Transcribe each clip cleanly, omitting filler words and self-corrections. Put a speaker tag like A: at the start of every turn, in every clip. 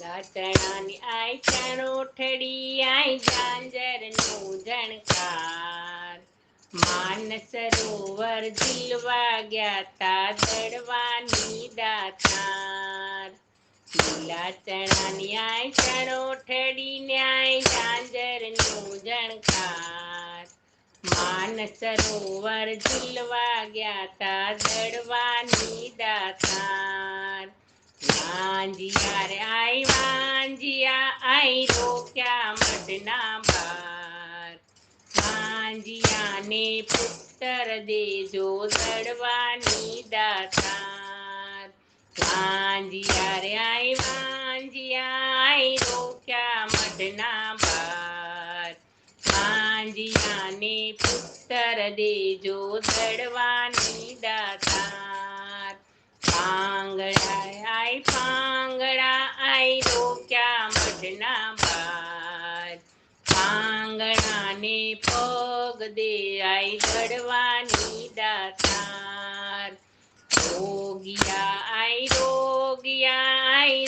A: લાચણાની આય ચણોઠડી આય ઝાંઝરનું ઝણકાર માન સરોવર ઝીલવા ગયા તા દડવાની દાતાર લીલા ચણાની આય ચણોઠડી ન્યાય ઝાંઝરનું ઝણકાર માન સરોવર ઝીલવા ગયા તા દડવાની દાતાર વાંજિયા રે આય વાંજિયા આય રોક્યા મઢના બાર વાંજિયાને પુત્ર દેજો દડવાની દાતાર વાંજિયા રે આય વાંજિયા આય રોક્યા મઢના બાર વાંજિયાને પુત્ર દેજો દડવાની દાતાર પાંગડા આય રોક્યા મઢના બાર પાંગડાને પગ દે આય દડવાની દાતાર રોગિયા આય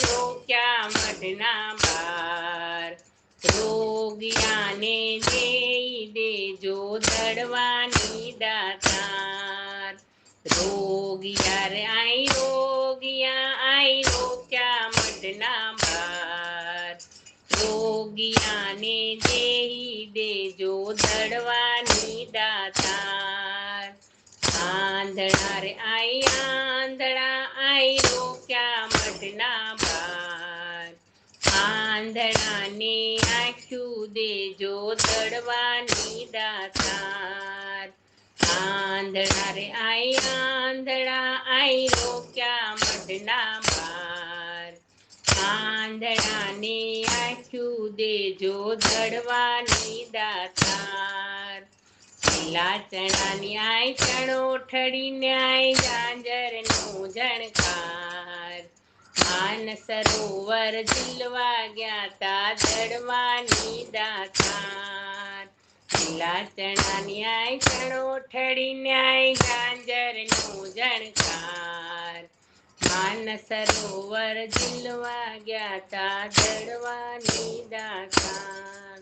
A: રોક્યા મઢના બાર રોગિયાને દેઈ દેજો દડવાની દાતાર રોગિયા રે આય રોક્યા મઢના બાર રોગિયાને દેઈ દેજો દડવાની દાતાર આંધળા રે આંધળા રોક્યા મઢના બાર આંધળાને આંખ્યું દેજો દડવાની દાતાર આંધળા રે આંધળા રોક્યા મઢના બાર આંધળાને આંખ્યું દેજો દડવાની દાતાર લાચણાની આય ચણોઠડી ન્યાય ઝાંઝરનું ઝણકાર માન સરોવર ઝીલવા ગયા તા દડવાની દાતાર લાચણાની આય ચણોઠડી ન્યાય ઝાંઝરનું ઝણકાર માન સરોવર ઝીલવા ગયા તા દડવાની દાતાર।